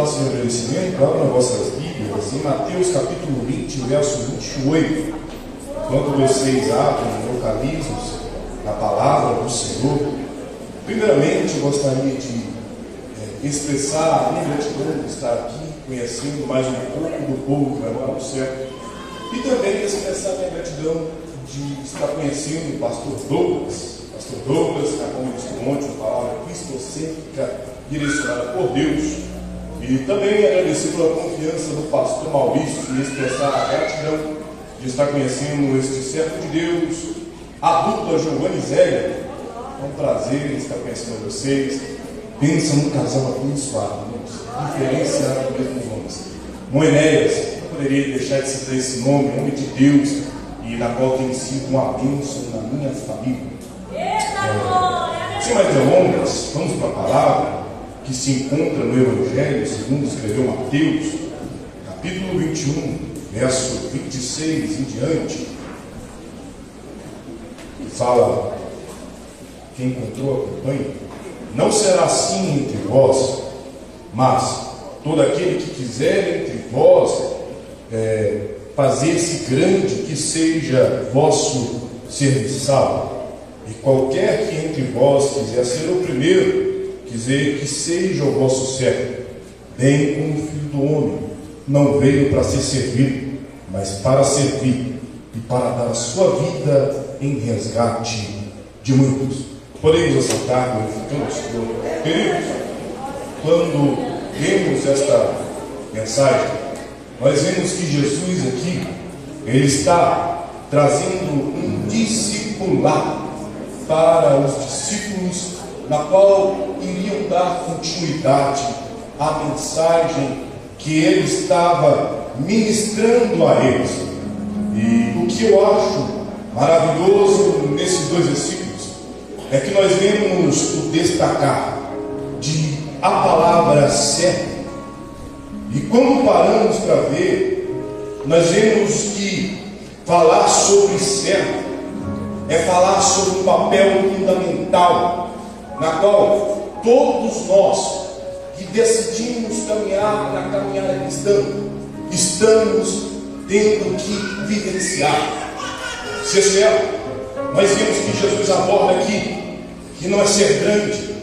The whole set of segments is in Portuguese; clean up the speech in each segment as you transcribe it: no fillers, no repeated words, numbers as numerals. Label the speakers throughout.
Speaker 1: passo de agradecimento, abram vossas Bíblias em Mateus capítulo 20, verso 28. Enquanto vocês abrem, localizam a palavra do Senhor, primeiramente eu gostaria de expressar a minha gratidão de estar aqui, conhecendo mais um pouco do povo que vai morar no céu, e também expressar a minha gratidão de estar conhecendo o pastor Douglas. Pastor Douglas, como disse ontem, uma palavra cristocêntrica direcionada por Deus. E também agradecer pela confiança do pastor Maurício e expressar a gratidão de estar conhecendo este servo de Deus, a dupla Giovanni e Zélia. É um prazer estar conhecendo vocês. Pensa num casal abençoado, diferenciado do mesmo nome. Moenéas, não poderia deixar de citar esse nome, nome de Deus, e na qual tem sido uma bênção na minha família. Sem mais delongas, vamos para a palavra que se encontra no Evangelho segundo escreveu Mateus, capítulo 21, verso 26 em diante, que fala, quem encontrou acompanha: não será assim entre vós, mas todo aquele que quiser entre vós fazer-se grande, que seja vosso serviçal. E qualquer que entre vós quiser ser o primeiro, quiser que seja o vosso servo. Bem como o Filho do Homem não veio para ser servido, mas para servir e para dar a sua vida em resgate de muitos. Podemos assentar, glorificando o Senhor. Queridos, quando vemos esta mensagem, nós vemos que Jesus aqui, ele está trazendo um discipulado para os discípulos, na qual iriam dar continuidade à mensagem que ele estava ministrando a eles. E o que eu acho maravilhoso nesses dois versículos é que nós vemos o destacar de a palavra servo. E quando paramos para ver, nós vemos que falar sobre servo é falar sobre um papel fundamental, na qual todos nós que decidimos caminhar na caminhada cristã, estamos tendo que vivenciar. Ser servo, nós vemos que Jesus aborda aqui que não é ser grande,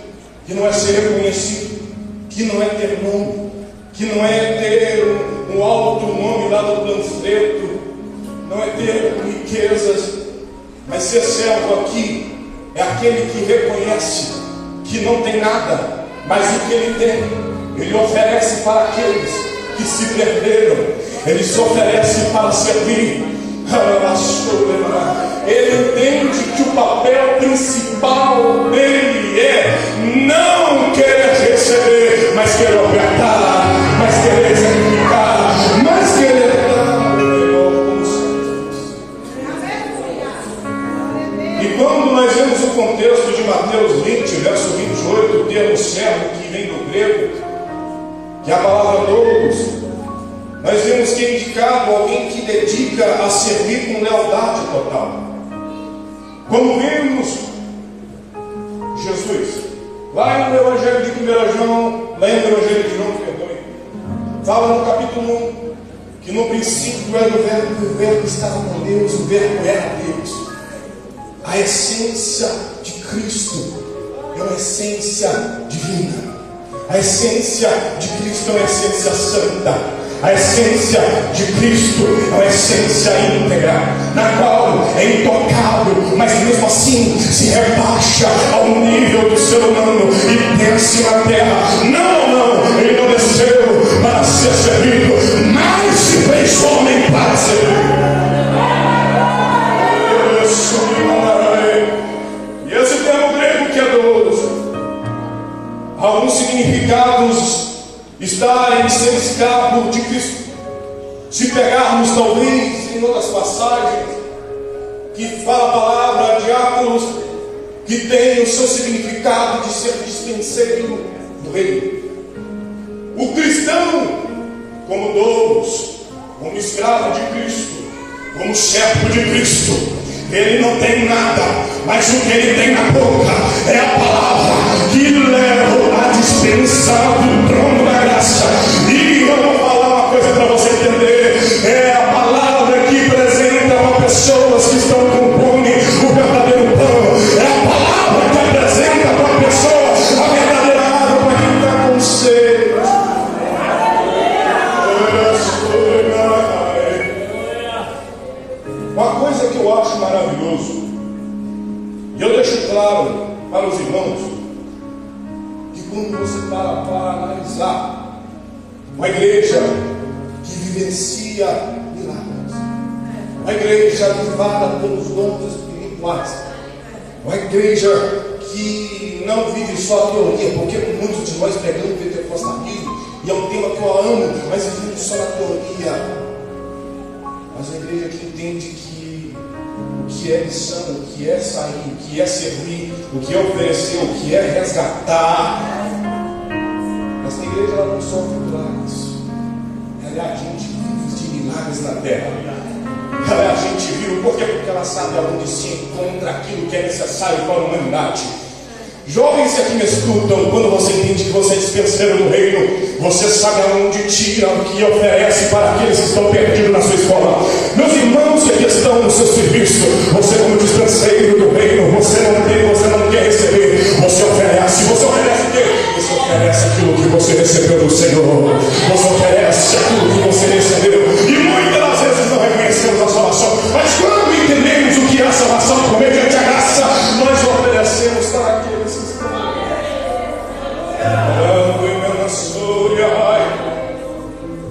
Speaker 1: que não é ser reconhecido, que não é ter nome, que não é ter um alto nome lá no panfleto, não é ter riquezas. Mas ser servo aqui é aquele que reconhece que não tem nada, mas o que ele tem, ele oferece para aqueles que se perderam. Ele se oferece para servir. Ele entende que o papel principal dele é não querer receber, mas querer ofertar, mas querer sacrificar, mas querer dar o melhor como Senhor. E quando nós vemos o contexto de Mateus 20, verso 28, o termo servo que vem do grego, que é a palavra doulos, nós vemos que é indicado alguém que dedica a servir com lealdade total. Quando vemos Jesus, lá no Evangelho de 1 João, lá no Evangelho de João, perdoe, fala no capítulo 1, que no princípio era o verbo estava com Deus, o verbo era Deus. A essência de Cristo é uma essência divina. A essência de Cristo é uma essência santa. A essência de Cristo é uma essência íntegra, na qual é intocável, mas mesmo assim se rebaixa ao nível do ser humano e desce na terra. Não, ele não desceu para ser servido, mas se fez homem para servir. E esse termo grego que é doulos, alguns significados estar em ser escravo de Cristo. Se pegarmos talvez em outras passagens que fala a palavra diáconos, que tem o seu significado de ser dispenseiro do reino. O cristão, como doulos, como escravo de Cristo, como servo de Cristo, ele não tem nada, mas o que ele tem na boca é a palavra que leva a dispensa do trono da graça. Uma igreja que vivencia milagres. Uma igreja avivada pelos dons espirituais. Uma igreja que não vive só a teoria, porque muitos de nós pregamos o pentecostalismo, e é um tema que eu amo, mas vivemos só na teoria. Mas uma igreja que entende que o que é missão, o que é sair, o que é servir, o que é oferecer, o que é resgatar. Essa igreja ela não sofre milagres. Ela é agente de milagres na terra. Ela é agente vivo. Por quê? Porque ela sabe aonde se encontra aquilo que é necessário para a humanidade. Jovens que aqui me escutam, quando você entende que você é dispenseiro do reino, você sabe aonde tira o que oferece para aqueles que estão perdidos na sua escola. Meus irmãos que aqui estão no seu serviço, você como dispenseiro do reino, você não quer receber, você oferece o quê? Você oferece aquilo que você recebeu do Senhor. Você oferece aquilo que você recebeu. E muitas das vezes não reconhecemos a salvação, mas quando entendemos o que é a salvação por meio de a graça, nós oferecemos para aqueles que estão.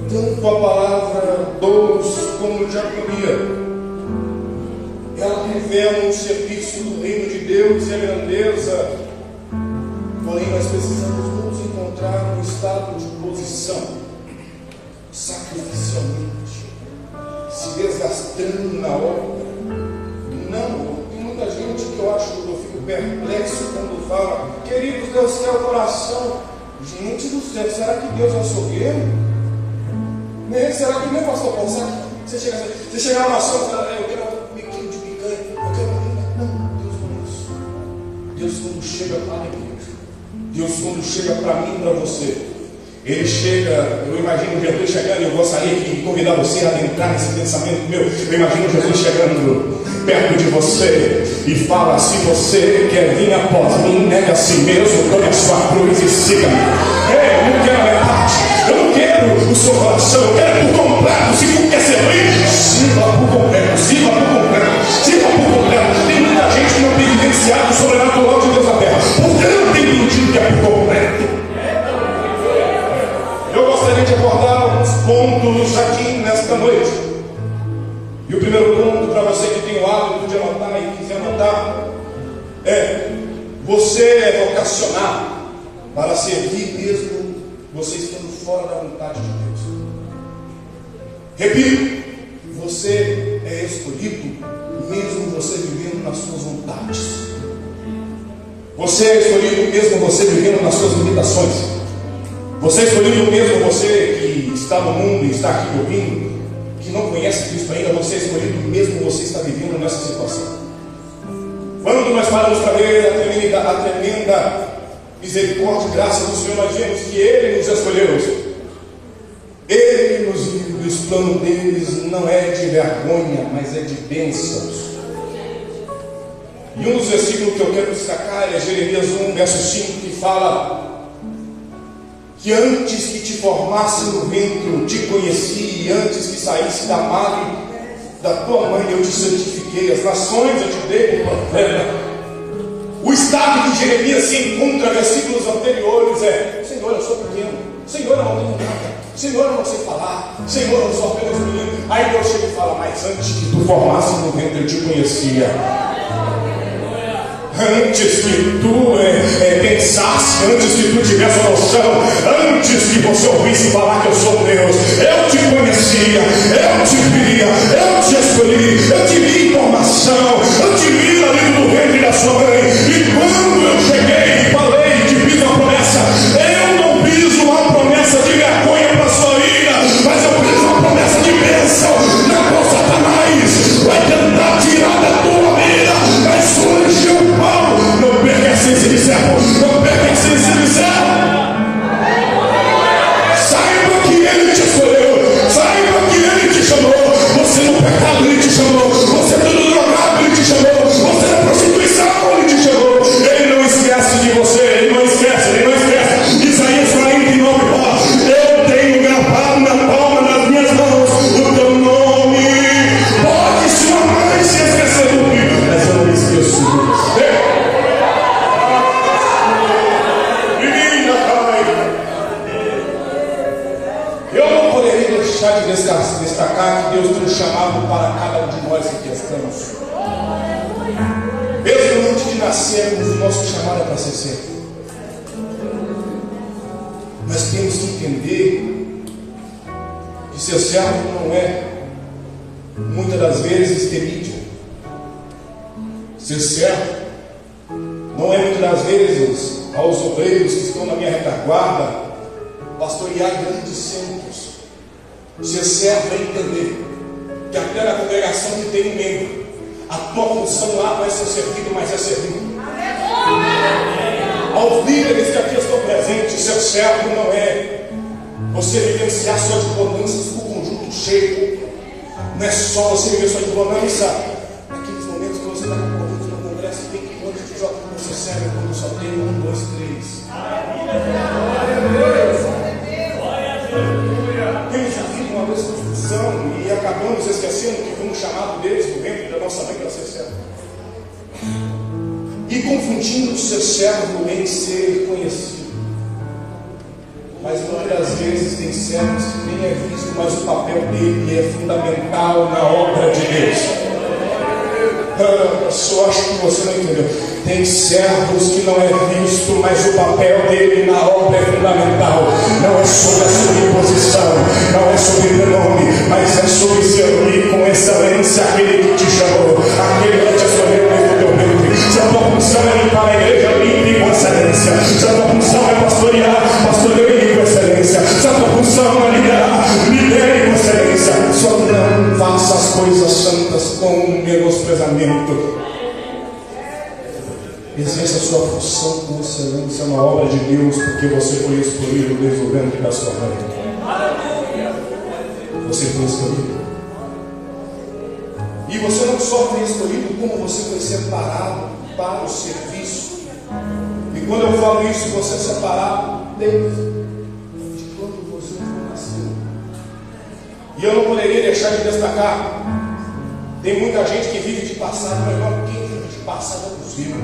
Speaker 1: Tanto a palavra dons como diaconia, ela revela um serviço do reino de Deus e a grandeza. Porém, nós precisamos nos encontrar no estado de posição, sacrificialmente, se desgastando na obra. Não, tem muita gente que eu acho que eu fico perplexo quando fala: queridos, Deus quer o coração. Gente do céu, será que Deus é açougueiro? Será que nem pastor Paulo, sabe? Você chega na nação e fala: eu quero um biquinho de picanha, eu quero uma. Não, Deus não é isso. Deus, quando chega para a igreja, Deus, quando chega para mim e para você, Ele chega. Eu imagino Jesus chegando, e eu gostaria de convidar você a adentrar nesse pensamento meu. Eu imagino Jesus chegando perto de você e fala: se você quer vir após mim, nega a si mesmo, tome a sua cruz e siga-me. Eu não quero a metade, eu não quero o seu coração, eu quero por completo. Se tu quer servir, sirva por completo, sirva por completo, sirva por completo. Tem muita gente que não tem vivenciado o sobrenatural de Deus na terra, porque não tem entendido que é por completo. Eu gostaria de abordar alguns pontos aqui nesta noite. E o primeiro ponto, para você que tem o hábito de anotar e quiser anotar, é: você é vocacionado para servir mesmo você estando fora da vontade de Deus. Repito, você é escolhido mesmo você vivendo nas suas vontades. Você é escolhido mesmo você vivendo nas suas limitações. Você é escolhido mesmo você que está no mundo e está aqui me ouvindo, que não conhece Cristo ainda. Você é escolhido mesmo você está vivendo nessa situação. Quando nós paramos para ver a tremenda misericórdia e graça do Senhor, nós vemos que Ele nos escolheu. Ele nos viu, e os planos deles não é de vergonha, mas é de bênçãos. E um dos versículos que eu quero destacar é Jeremias 1, verso 5, que fala que antes que te formasse no ventre eu te conheci, e antes que saísse da madre da tua mãe eu te santifiquei, as nações eu te dei por profeta. O estado que Jeremias se encontra, versículos anteriores, é: Senhor, eu sou pequeno, Senhor, eu não tenho nada, Senhor, eu não sei falar, Senhor, eu sou apenas menino. Aí Deus chega e fala: mas antes que tu formasse no ventre eu te conhecia. Antes que tu pensasse, antes que tu tivesse a noção, antes que você ouvisse falar que eu sou Deus, eu te conhecia, eu te via, eu te escolhi, eu te vi em formação, eu te vi lá dentro do ventre da sua mãe. E quando eu cheguei e falei que fiz uma promessa, eu não fiz uma promessa de vergonha para a sua vida, mas eu fiz uma promessa de bênção, na qual Satanás vai tentar tirar da tua vida, mas surgiu o pau. Não perca a essência de servo, não perca a essência de servo. Saiba que Ele te escolheu. Eu não poderia deixar de destacar que Deus tem um chamado para cada um de nós que estamos. Mesmo antes de nascermos, o nosso chamado é para ser servo. Mas temos que entender que ser servo não é, muitas das vezes, ter mídia. Ser servo não é, muitas das vezes, aos obreiros que estão na minha retaguarda, pastorear grandes centros. Ser servo é entender que aquela congregação que tem um membro, a tua função lá não é ser servido, mas é servir. Aos líderes que aqui estão presentes, ser servo não é você vivenciar suas bonanças com o conjunto cheio. Não é só você viver suas bonanças naqueles momentos que você está com o conjunto no congresso e tem que quantos de jovens você serve quando só tem 1, 2, 3. Temos vivido uma desconstrução e acabamos esquecendo que fomos chamados desde o ventre da nossa mãe para ser servo. E confundindo ser servo em ser conhecido. Mas muitas vezes tem servos que nem é visto, mas o papel dele é fundamental na obra de Deus. Eu só acho que você não entendeu. Tem servos que não é visto, mas o papel dele na obra é fundamental. Não é sobre a sua posição, não é sobre o nome, mas é sobre servir com excelência aquele que te chamou, aquele que te escolheu desde o teu ventre. Se a tua função é limpar a igreja, limpe com excelência. Se a tua função é pastorear, pastoreie com excelência. Se a tua função é liderar, lidere com excelência. Só não faça as coisas santas com menosprezamento. Exerça a sua função com excelência na obra de Deus, porque você foi escolhido desde o ventre da sua mãe. Você foi escolhido. E você não só foi escolhido, como você foi separado para o serviço. E quando eu falo isso, você é separado desde quando você nasceu. E eu não poderia deixar de destacar: tem muita gente que vive de passado, mas não, quem vive de passado é possível.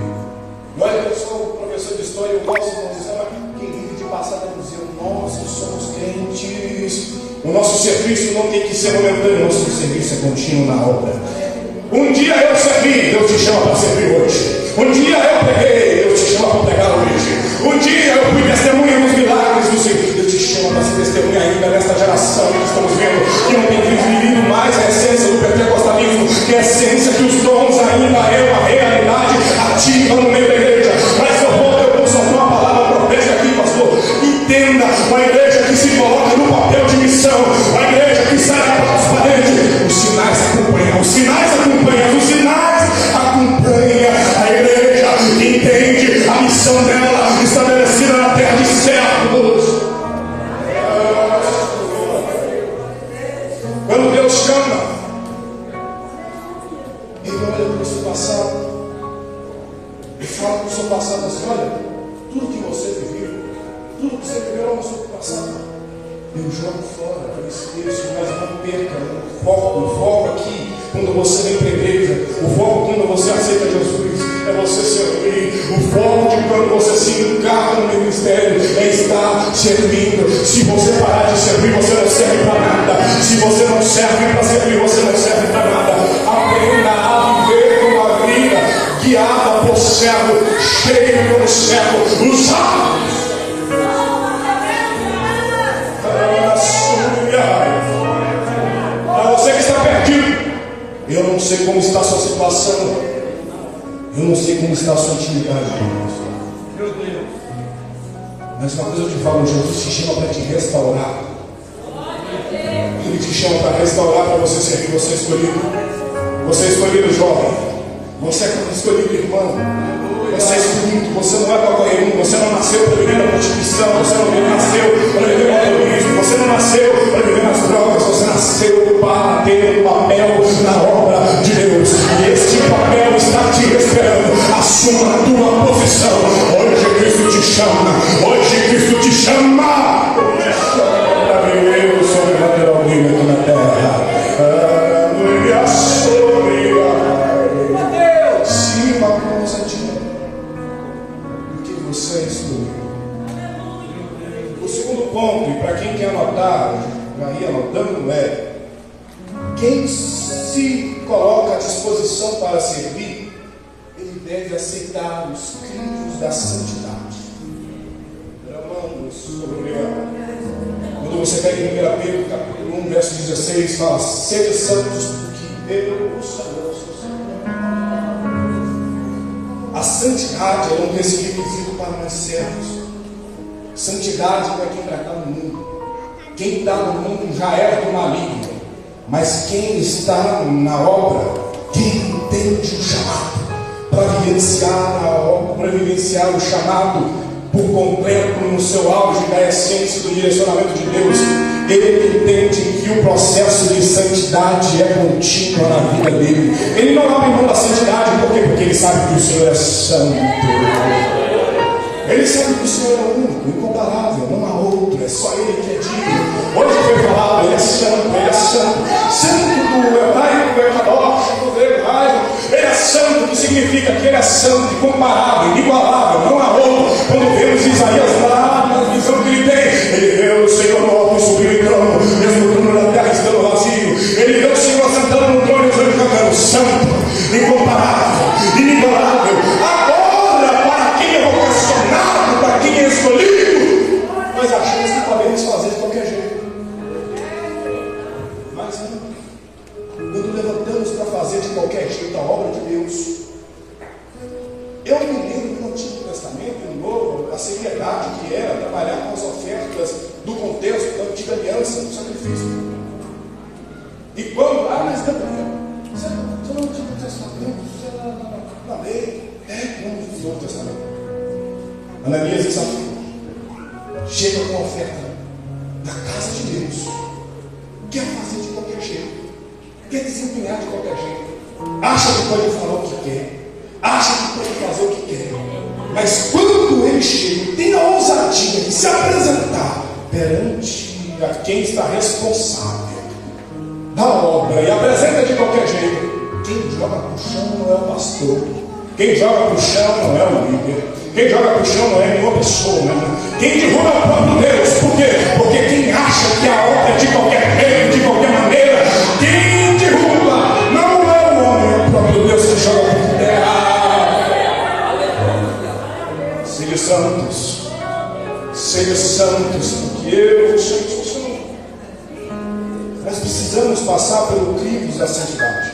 Speaker 1: E olha, eu sou professor de história, eu gosto de dizer, quem vive de passado é museu. Nós que somos crentes, o nosso serviço não tem que ser momentâneo, o nosso serviço é contínuo na obra. Um dia eu servi, Deus te chama para servir hoje. Um dia eu preguei, Deus te chama para pregar hoje. Um dia eu fui testemunha dos milagres do Senhor, Deus te chama para ser testemunha ainda nesta geração que estamos vendo, que não tem vivido mais a essência do pentecostalismo, que é a essência que os dons ainda é uma realidade ativa no meio da igreja. Mas eu vou soltar uma palavra profética aqui, pastor. Entenda, uma igreja que se coloca no papel de missão, uma igreja que sai da transparente, os sinais acompanham, os sinais acompanham, os sinais acompanham a igreja que entende a missão dela estabelecida na terra de servos. Quando Deus chama, ele olha para o seu passado e fala para o seu passado assim: olha, tudo que você viveu, tudo que você viveu no seu passado, eu jogo fora, eu esqueço, mas não perca o foco aqui, quando você vem para a igreja, o foco quando você aceita Jesus, é você servir. O foco de quando você se encarna no ministério é estar servindo. Se você parar de servir, você não serve para nada. Se você não serve para servir, você não serve para nada. Aprenda a viver uma vida guiada por servo, cheio pelo servo, usado. Para você que está perdido, eu não sei como está a sua situação, eu não sei como está a sua intimidade com Deus. Mas uma coisa eu te falo: Jesus te chama para te restaurar. Ele te chama para restaurar, para você servir. Você é escolhido. Você é escolhido, jovem. Você é escolhido, irmão. Você é escolhido. Você não é para qualquer um. Você não nasceu para viver na prostituição. Você não nasceu para viver no alcoolismo. Você não nasceu para viver nas drogas. Você nasceu para ter um papel na obra de Deus. E este papel está te esperando. Assuma a tua posição. Hoje Cristo te chama. Hoje Cristo te chama. Para viver o sobrenatural dele aqui na terra. Aleluia. Se uma coisa de porque você é escolhido. O segundo ponto, e para quem quer anotar, já ia anotando, quem se coloca à disposição para servir, ele deve aceitar os crivos da santidade. Quando você pega em 1 Pedro, capítulo 1, verso 16, fala: sede santos, porque eu, o Senhor, sou santo. A santidade é um requisito para nós servos. Santidade não é quem está no mundo. Quem está no mundo já é do maligno. Mas quem está na obra, quem entende o chamado, para vivenciar a obra, para vivenciar o chamado por completo, no seu auge da essência do direcionamento de Deus, ele entende que o processo de santidade é contínuo na vida dele. Ele não abre mão da santidade, por quê? Porque ele sabe que o Senhor é santo. Ele sabe que o Senhor é único, incomparável, não há outro, é só Ele que é digno. Hoje foi falado, Ele é santo, Ele é santo. Santo do hebraico, do Ekadosh, do grego hebraico. Ele é santo, que significa que Ele é santo, incomparável, inigualável, não há outro. Quando vemos Isaías lá, na visão que ele tem, ele vê o Senhor no alto e subiu em trono, mesmo o trono da terra estando vazio. Ele vê o Senhor sentado no trono e os anjos cantando: santo, incomparável, inigualável. Agora, para quem é vocacionado, para quem é escolhido, nós achamos que podemos fazer de qualquer jeito. Mas não. Quando levantamos para fazer de qualquer jeito a obra de Deus, eu me lembro no Antigo Testamento e no Novo, a seriedade que era trabalhar com as ofertas do contexto da Antiga Aliança, do sacrifício. E quando, mas Gabriel, você não no Antigo Testamento, você na lei, no Novo Testamento. Ananias e Safira chegam com a oferta da casa de Deus, quer fazer de qualquer jeito, quer desempenhar de qualquer jeito, acha que pode falar o que quer, acha que pode fazer o que quer, mas quando ele chega, tem a ousadia de se apresentar perante a quem está responsável da obra e apresenta de qualquer jeito, quem joga para o chão não é o pastor, quem joga para o chão não é o líder, quem joga para o chão não é nenhuma pessoa, quem derruba é o próprio Deus. Por quê? Porque quem acha que a obra é de qualquer jeito, de qualquer maneira, quem derruba não é o homem, é o próprio Deus que joga por terra. Sede santos, porque eu sou santo. Nós precisamos passar pelo crivo da santidade,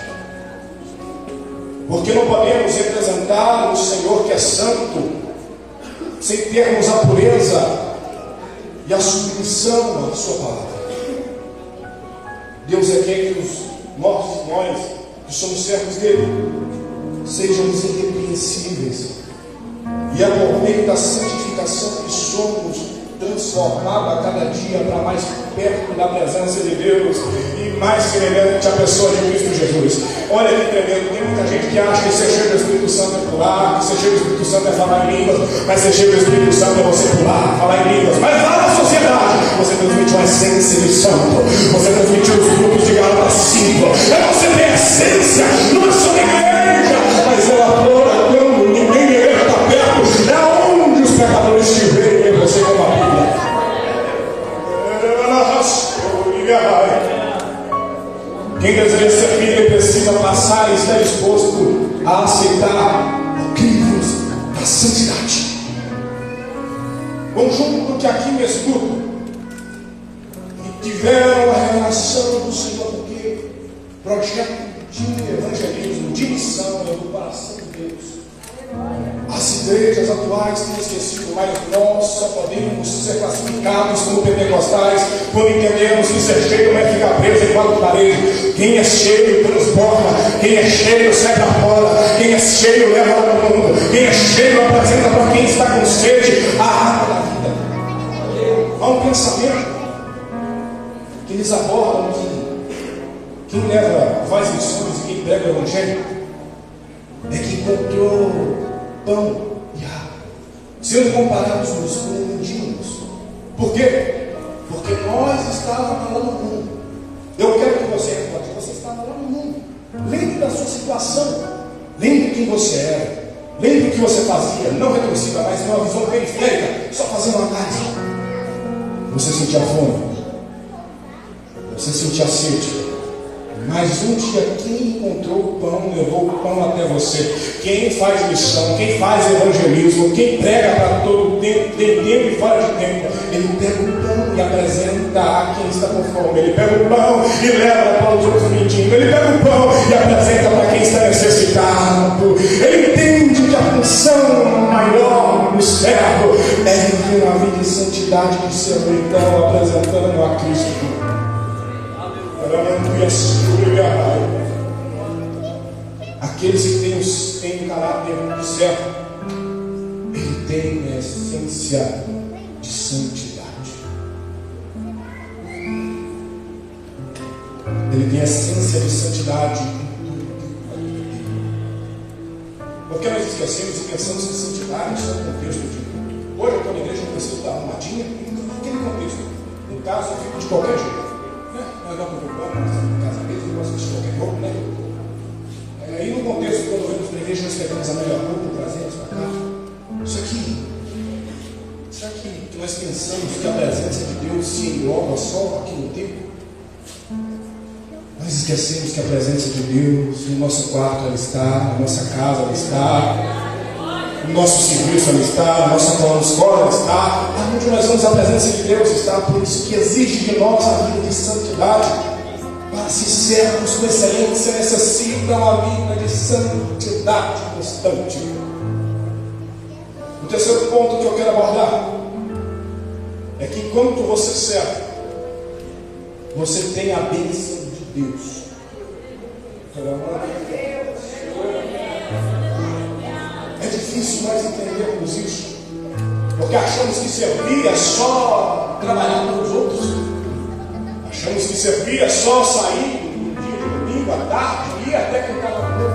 Speaker 1: porque não podemos representar o Senhor que é santo sem termos a pureza e a submissão à sua palavra. Deus é quem que nós que somos servos dele, sejamos irrepreensíveis, e é por meio da santificação que somos transformados a cada dia para mais perto da presença de Deus e mais semelhante à pessoa de Cristo Jesus. Olha que tremendo, tem muita gente que acha que ser cheio do Espírito Santo é pular, que ser cheio do Espírito Santo é falar em línguas, mas ser cheio do Espírito Santo é você pular, falar em línguas. Mas lá na sociedade, você transmitiu a essência de santo, você transmitiu os frutos de Gálatas 5, você tem a essência, não é só na igreja, mas ela flora quando ninguém está perto, é onde os pecadores estiverem, você como a Bíblia. Quem deseja ser filho precisa passar e estar disposto a aceitar o crivo da santidade. Conjunto que aqui me escutam e tiveram a revelação do Senhor, porque projeto de evangelismo, de missão é do coração de Deus. As igrejas atuais têm esquecido, mas nós só podemos ser classificados como pentecostais quando entendemos que ser cheio não é ficar preso em quatro paredes. Quem é cheio transborda, quem é cheio sai para fora, quem é cheio leva ao mundo, quem é cheio apresenta para quem está com sede a água da vida. Há um pensamento que eles abordam que quem leva faz missões e quem prega o evangelho é que encontrou pão e água, sendo comparados nos como mendigos. Por quê? Porque nós estávamos lá no mundo. Eu quero que você reflita, você estava lá no mundo. Lembre da sua situação, lembre quem você era, lembre o que você fazia, não retorcida, mas uma visão periférica, só fazendo uma casa. Você sentia fome, Você sentia sede. Mas um dia quem encontrou o pão, levou o pão até você. Quem faz missão, quem faz evangelismo, quem prega para todo tempo, tem tempo e fora de tempo, ele pega o pão e apresenta a quem está com fome. Ele pega o pão e leva para os outros mendigos. Ele pega o pão e apresenta para quem está necessitado. Ele entende que a função maior do servo é viver uma vida de santidade que serve então apresentando a Cristo. Aqueles que têm um caráter de servo, ele tem a essência de santidade. Ele tem a essência de santidade. Porque nós esquecemos e pensamos em santidade só no contexto de hoje eu estou na igreja, não preciso estar arrumadinha, naquele contexto. No caso, eu fico de qualquer jeito. Nós não preocupamos, no casamento, eu gosto de qualquer roupa, né? Aí no contexto, quando vemos na igreja, nós pegamos a melhor roupa, trazemos para cá. Será que nós pensamos que a presença de Deus se engloba só aqui no templo? Nós esquecemos que a presença de Deus no nosso quarto ela está, na nossa casa ela está, no nosso serviço ela está, na nossa escola ela está, onde nós vamos a presença de Deus está. Por isso que exige de nós a vida de santidade. Para se sermos com excelência necessita uma vida de santidade constante. O terceiro ponto que eu quero abordar é que enquanto você serve, você tem a bênção de Deus. É difícil nós entendermos isso, porque achamos que servir é só trabalhar para os outros. Achamos que servir é só sair no dia de domingo, à tarde, ir até quem está na rua.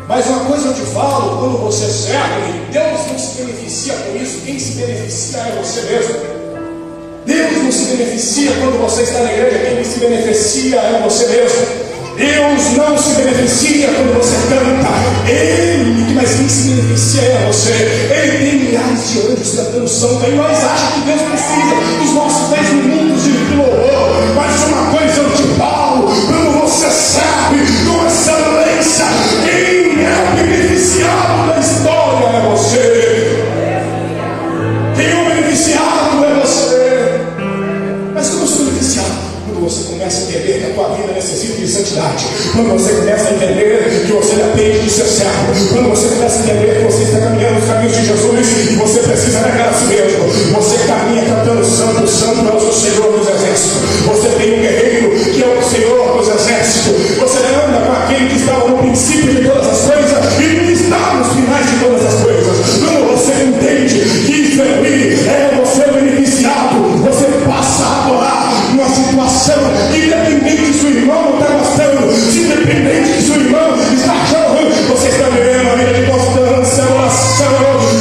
Speaker 1: Mas uma coisa eu te falo, quando você serve, Deus não se beneficia com isso. Quem se beneficia é você mesmo. Deus não se beneficia quando você está na igreja. Quem se beneficia é você mesmo. Deus não se beneficia quando você canta. Mas quem se beneficia é você. Ele tem milhares de anjos cantando santo. E nós achamos que Deus precisa dos nossos 10 minutos de louvor. Mas uma coisa eu te falo, quando você serve com excelência, quem é o beneficiado da história é você. Quem é o beneficiado é você. Mas como eu sou beneficiado? Quando você começa a entender que a tua vida necessita de santidade, quando você começa a entender que você depende de ser servo, quando você começa a entender que você está caminhando nos caminhos de Jesus e você precisa negar a si mesmo, você caminha cantando santo, santo é o Senhor dos exércitos. Você tem um guerreiro que é o Senhor dos exércitos. Você anda com aquele que estava no princípio de todas as coisas e não está nos finais de todas as coisas. Quando você entende que servir é você beneficiado, você passa a adorar numa situação independente se o irmão não está gostando, se independente que se o irmão está achando, você está vivendo a vida de constância, oração,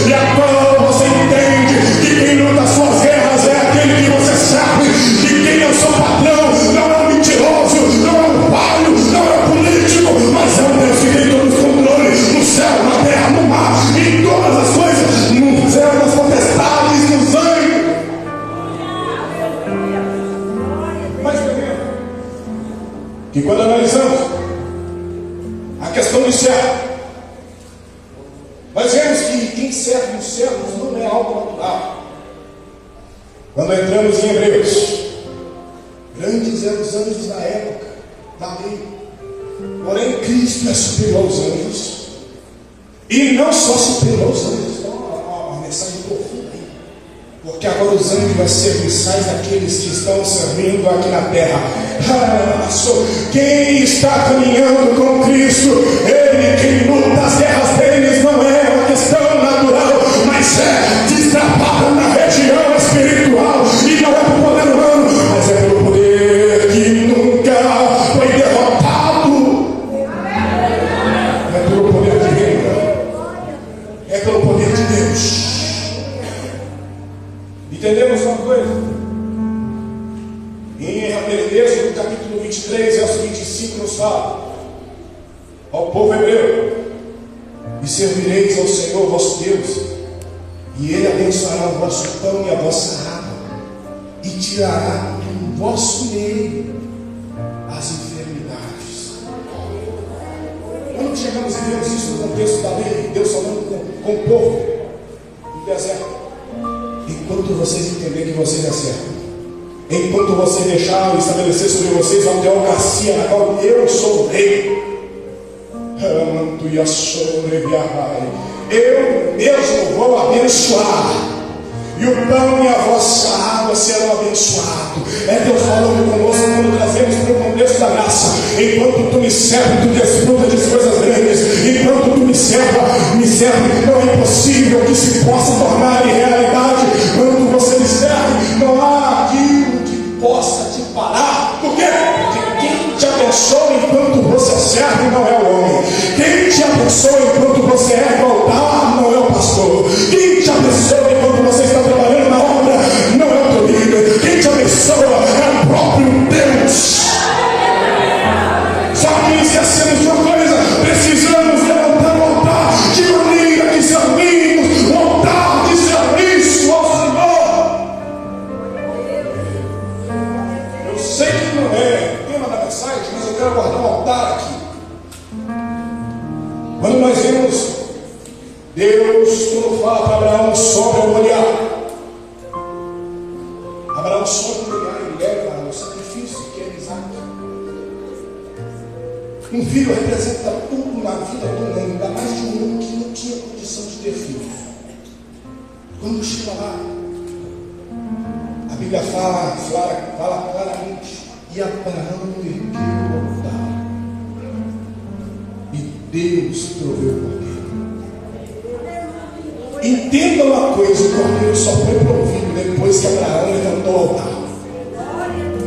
Speaker 1: e agora você entende que quem luta as suas guerras é aquele que você sabe, que quem é o seu patrão não é um mentiroso, não é um palho, não é um político, mas é um Deus que tem todos os controles no céu, na terra, no mar, em todas as coisas, no céu, nas potestades, nos anjos. E quando analisamos a questão do servo, nós vemos que quem serve os servos não é algo natural. Quando entramos em Hebreus, grandes eram os anjos da época, da lei, porém Cristo é superior aos anjos, e não só superior aos anjos, uma mensagem profunda aí, porque agora os anjos vão ser serviçais daqueles que estão servindo aqui na terra. Quem está caminhando com Cristo, ele quem luta as guerras deles não é uma questão natural, mas é destravada na região espiritual, e não é por poder humano, mas é pelo poder que nunca foi derrotado. É pelo poder de Deus, é pelo poder de Deus. Entendemos uma coisa? Em Êxodo capítulo 23, verso 25 nos fala ao povo hebreu: e servireis ao Senhor vosso Deus, e Ele abençoará o vosso pão e a vossa água, e tirará vosso meio as enfermidades. Quando chegamos e vemos isso no contexto da lei, Deus falando com o povo do deserto, enquanto vocês entenderem que vocês acertam, enquanto vocês deixarem estabelecer sobre vocês uma teocracia na qual eu sou o rei, eu mesmo vou abençoar, e o pão e a vossa água serão abençoados. É Deus falando conosco quando trazemos para o contexto da graça. Enquanto tu me serves, tu desfruta de coisas grandes. Enquanto tu me serve, não é impossível que se possa tornar em realidade. Quando você me serve, não há aquilo que possa te parar. Por quê? Porque quem te abençoa enquanto você serve não é o homem. Quem te abençoa enquanto você é o altar não é o pastor. Quem te abençoa enquanto você está trabalhando na obra não é o teu líder. Quem te abençoa é o próprio Deus. Só que esquecemos de uma coisa: precisamos levantar o altar de maneira que servimos o altar de serviço ao Senhor. Eu sei que não é o tema da mensagem, mas eu quero guardar um altar aqui. Quando nós vemos Deus, quando fala para Abraão sobre o Moriá, Abraão sobe o Moriá e leva o sacrifício que é Isaac. Um filho representa tudo na vida do homem, ainda mais de um homem que não tinha condição de ter filhos. Quando chega lá, a Bíblia fala claramente: e Abraão ergueu o altar, e Deus proveu o cordeiro. Entenda uma coisa: o cordeiro só foi provido depois que Abraão levantou o altar.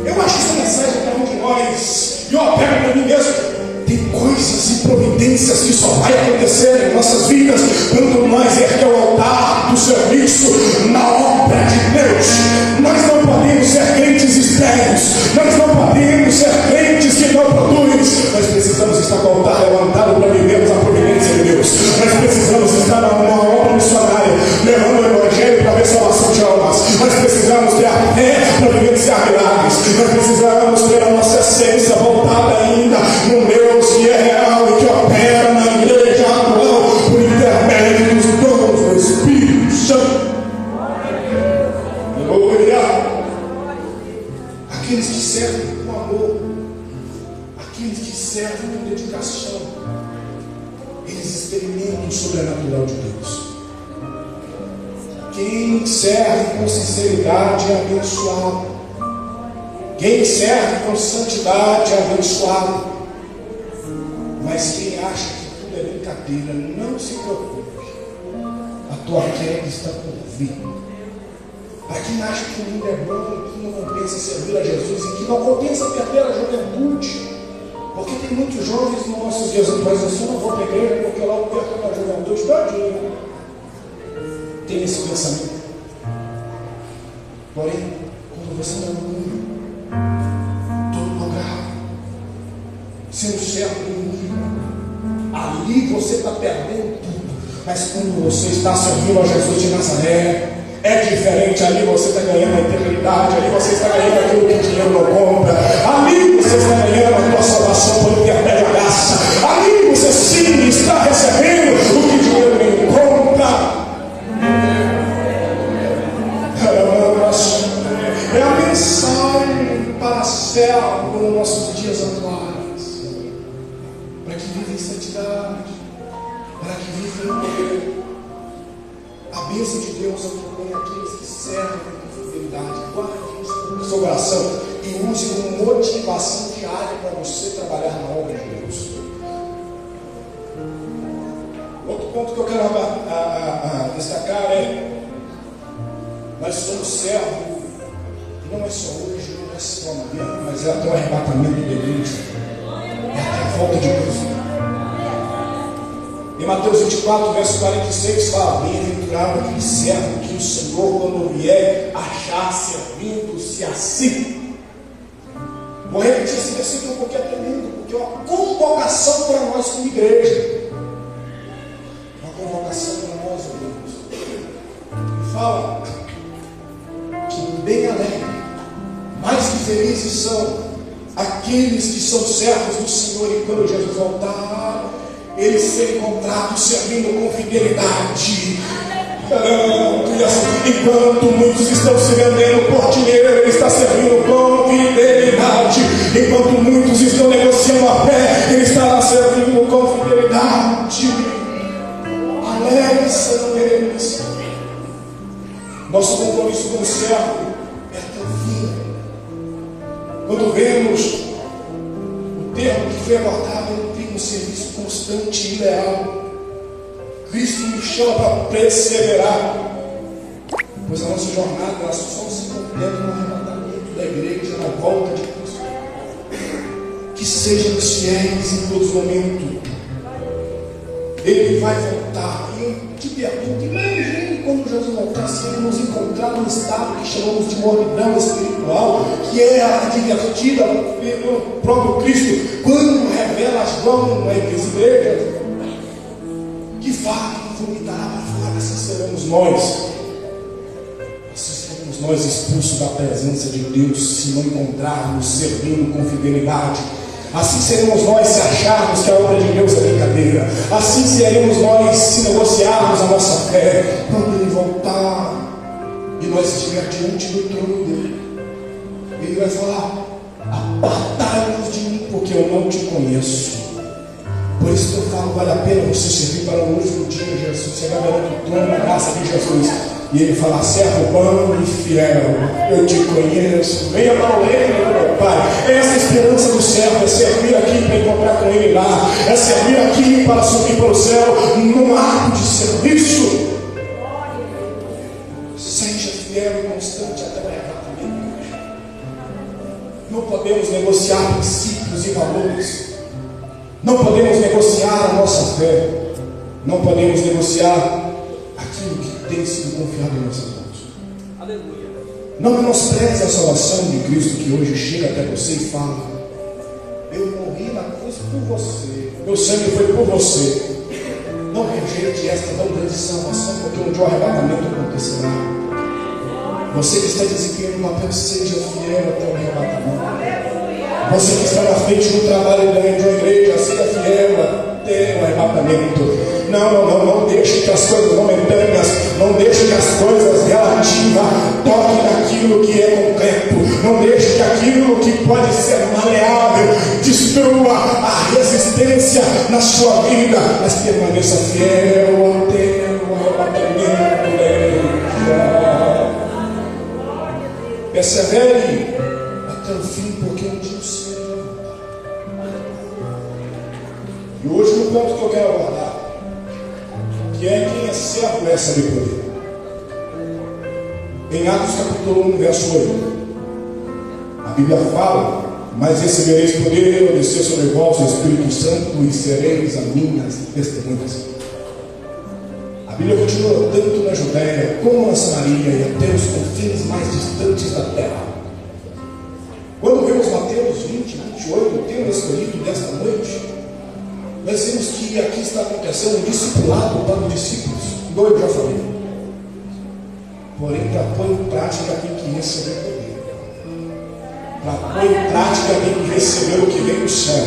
Speaker 1: Eu acho essa mensagem para um de nós, e eu apego para mim mesmo. Tem coisas e providências que só vai acontecer em nossas vidas quando nós erguer o altar do serviço na obra de Deus. Nós não podemos ser crentes estéreis, nós não podemos ser crentes que não produzem. Nós precisamos estar com o altar levantado para vivermos a providência de Deus. Nós precisamos estar numa obra missionária, levando o evangelho para ver salvação de almas. Nós precisamos ter a fé para vivenciar milagres. Nós precisamos ter a nossa essência voltada ainda no Deus que é real e que opera na igreja atual por intermédio dos dons do Espírito Santo. Aleluia! Aqueles que servem com amor, aqueles que servem com dedicação, eles experimentam o sobrenatural de Deus. Quem serve com sinceridade é abençoado. Quem serve com santidade é abençoado. Mas quem acha que tudo é brincadeira, não se preocupe. A tua queda está por vir. Para quem acha que o mundo é bom, que não compensa servir a Jesus e que não compensa perder a juventude, porque tem muitos jovens nos nossos dias atuais assim: eu não vou para a igreja porque lá eu perco a juventude todinha. Tem esse pensamento. Porém, quando você não muda, todo lugar, sendo servo do mundo, ali você está perdendo tudo. Mas quando você está servindo a Jesus de Nazaré, é diferente. Ali você está ganhando a eternidade, ali você está ganhando aquilo que o dinheiro não compra, ali você está ganhando a tua salvação por intermédio da graça, ali você sim está recebendo o que o dinheiro nem compra. É a mensagem para servo nos nossos dias atuais, para que viva em santidade, para que viva em poder. A bênção de Deus acompanha aqueles que servem com fidelidade. Guarde isso no seu coração e use como motivação diária para você trabalhar na obra de Deus. Outro ponto que eu quero destacar é: nós somos servos, não é só hoje, não é só amanhã, mas é até o arrebatamento de Deus, é até a volta de Cristo. Em Mateus 24, verso 46, fala: bem-aventurado aquele servo que o Senhor, quando vier, achar servindo-se assim. Vou repetir esse versículo porque é tremendo, porque é uma convocação para nós como igreja. Uma convocação para nós, irmãos. E fala que bem alegre, mais felizes são aqueles que são servos do Senhor e quando Jesus voltar, eles serão encontrados servindo com fidelidade. Enquanto muitos estão se vendendo por dinheiro, ele está servindo com fidelidade. Enquanto muitos estão negociando a fé, ele estará servindo com fidelidade. Alegres serão eles. Nosso compromisso como servo é até o fim. Quando vemos o termo que foi abordado, implica um serviço constante e leal. Cristo nos chama para perseverar, pois a nossa jornada ela só se completa no arrebatamento da igreja, na volta de Cristo. Que sejamos fiéis em todos os momentos. Ele vai voltar. E eu te pergunto, imagine quando Jesus voltar, se ele nos encontrar num estado que chamamos de mornidão espiritual, que é advertida pelo próprio Cristo, quando revela as mãos nas igrejas. Que fato vomitará para fora, assim seremos nós. Assim seremos nós expulsos da presença de Deus, se não encontrarmos servindo com fidelidade. Assim seremos nós se acharmos que a obra de Deus é brincadeira. Assim seremos nós se negociarmos a nossa fé. Quando Ele voltar e nós estiver diante do trono dele, Ele vai falar: apartai-vos de mim, porque eu não te conheço. Por isso que eu falo, vale a pena você servir para o último dia de Jesus, chegar perante o trono da graça de Jesus, e ele falar: servo bom e fiel, eu te conheço, venha para o reino do meu Pai. Essa é a esperança do servo, é servir aqui para encontrar com ele lá, é servir aqui para subir para o céu, num ato de serviço. Seja fiel e constante até o arrebatamento. Não podemos negociar princípios e valores. Não podemos negociar a nossa fé. Não podemos negociar aquilo que tem sido confiado em nossas mãos. Aleluia. Não menospreze a salvação de Cristo que hoje chega até você e fala: eu morri na cruz por você, meu sangue foi por você. Não rejeite esta tão grande salvação, porque um dia o arrebatamento acontecerá. Você que está desempenhando uma papel, seja fiel até o arrebatamento. Você que está na frente do trabalho de uma igreja, seja fiel até o arrebatamento. Não deixe que as coisas momentâneas, não deixe que as coisas relativas toquem naquilo que é concreto. Não deixe que aquilo que pode ser maleável destrua a resistência na sua vida, mas permaneça fiel até o arrebatamento da igreja. Persevere até o fim, porque um dia o Senhor vai voltar. E hoje o ponto que eu quero abordar, que é quem é servo é saber poder. Em Atos capítulo 1, verso 8, a Bíblia fala: mas recebereis poder ao descer sobre vós o Espírito Santo e sereis as minhas testemunhas. A Bíblia continua tanto na Judéia como na Samaria e até os confins mais distantes da terra. Quando vemos Mateus 20, 28, o tema escolhido desta noite, nós vemos que aqui está acontecendo um discipulado para os discípulos, igual eu já falei. Porém, para pôr em prática tem que receber poder. Para pôr em prática tem que receber o que vem do céu.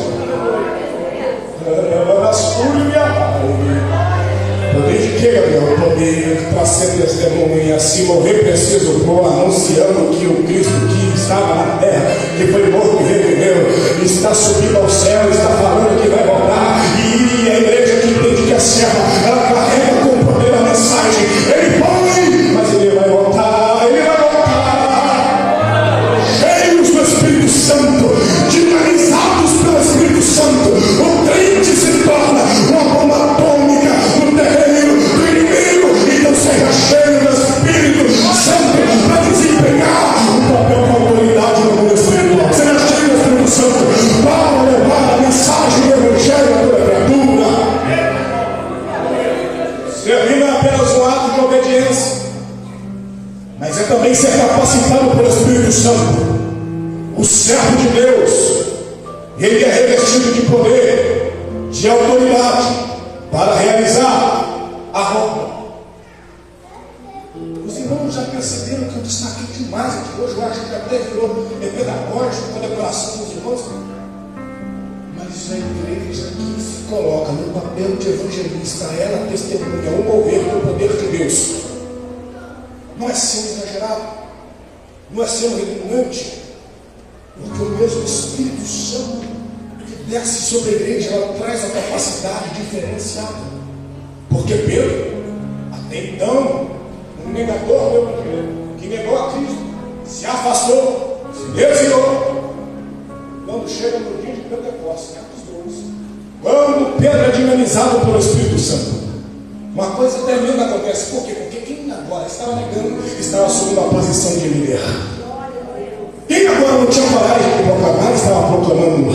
Speaker 1: Poder de quê, Gabriel? Poder para ser testemunha. Se morrer preciso for anunciando que o Cristo que estava na terra, que foi morto e reviveu, está subindo ao céu, está falando que vai voltar. E a igreja que entende que é serva, ela carrega com o poder a mensagem. Ele foi, mas ele vai voltar. Ele vai voltar. Cheios do Espírito Santo, dinamizados pelo Espírito Santo, o crente se torna uma bomba atômica no terreno do inimigo. Então seja cheio do Espírito Santo para desempenhar um papel de autoridade no mundo espiritual. Seja cheio do Espírito Santo para levar a mensagem do Evangelho a toda criatura. Servir não é apenas um ato de obediência, mas é também ser capacitado pelo Espírito Santo. O servo de Deus, ele é revestido de poder, de autoridade para realizar a obra. Os irmãos
Speaker 2: já perceberam que eu destaquei demais aqui hoje? Eu acho que até virou pedagógico com a decoração dos irmãos. Mas a igreja que se coloca no papel de evangelista, ela testemunha o mover do poder de Deus. Não é sendo exagerado, não é sendo redundante, porque o mesmo Espírito Santo que desce sobre a igreja, ela traz a capacidade diferenciada. Porque Pedro, até então, um negador do evangelho, que negou a Cristo, se afastou, se desviou. Quando chega no dia de Pentecostes, Atos 12, quando Pedro é dinamizado pelo Espírito Santo, uma coisa tremenda acontece. Por quê? Porque quem agora estava negando, estava assumindo a posição de líder. Quem agora não tinha coragem de proclamar, estava proclamando.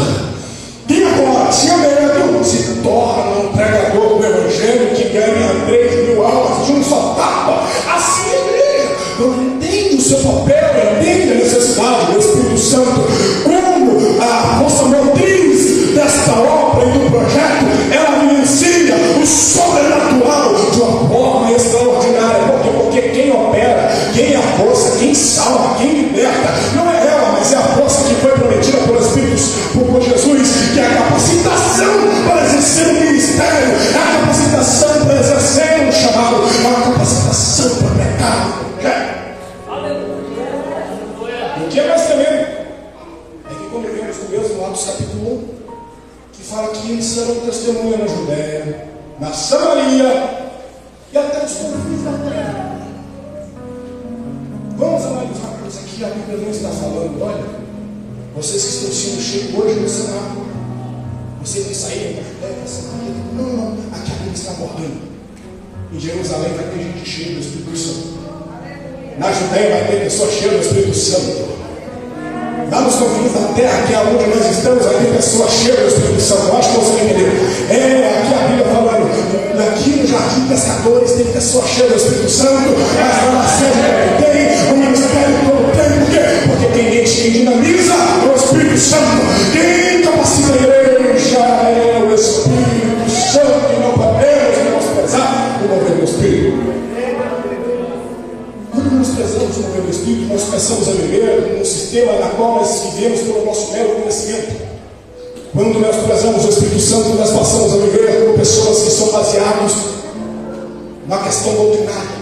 Speaker 2: Quem agora tinha medo, se torna um pregador do evangelho que ganha 3.000 almas de um só tapa. Assim é a igreja. Não entende o seu papel, entende a necessidade do Espírito Santo. Quando a moça motriz desta obra e do projeto, ela vivencia o sobrenatural de uma forma extraordinária. Porque quem opera, quem é a força, quem salva, quem liberta, não é ela, mas é a força que foi prometida pelo Espírito, por Jesus, que é a capacitação para exercer o ministério, é a capacitação para exercer o chamado, é a capacitação para pregar. O que é mais tremendo é que quando vemos o mesmo Atos capítulo 1, que fala que eles serão testemunha na Judéia, na Samaria e até os confins da terra. Vamos analisar uma coisa aqui, a Bíblia não está falando, olha, vocês que estão sendo cheios hoje no Senado, vocês que saíram da Judéia, da Samaria, não, aqui a Bíblia está abordando. Em Jerusalém vai ter gente cheia do Espírito Santo. Na Judéia vai ter pessoas cheias do Espírito Santo. Lá nos confins da terra, que é onde nós estamos, vai ter pessoas cheias do Espírito Santo. Eu acho que você entendeu. Aqui a Bíblia falando, aqui no Jardim Pescadores tem pessoas cheias do Espírito Santo, mas lá na sede tem, o ministério todo tem. Por quê? Porque tem gente que dinamiza o Espírito Santo. Quem capacita a igreja é o Espírito Santo, e não podemos menosprezar o mover do Espírito. Quando nós prezamos o mover do Espírito, nós começamos a viver num sistema na qual nós vivemos pelo nosso mero conhecimento. Quando nós prezamos o Espírito Santo, nós passamos a viver como pessoas que são baseadas na questão doutrinária.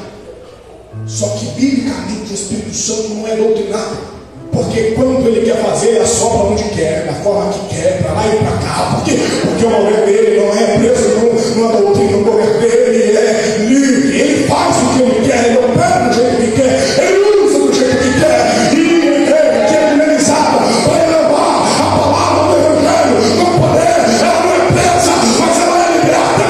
Speaker 2: Só que biblicamente o Espírito Santo não é doutrinário. Porque quando ele quer fazer, ele assopra onde quer, da forma que quer, para lá e para cá. Por quê? Porque o mover dele não é preso numa doutrina, o mover dele é livre. Ele faz o que ele quer, ele opera do jeito que quer, ele usa do jeito que quer. E ele quer que é organizado para levar a palavra do evangelho com poder. Ela não é presa, mas ela é liberta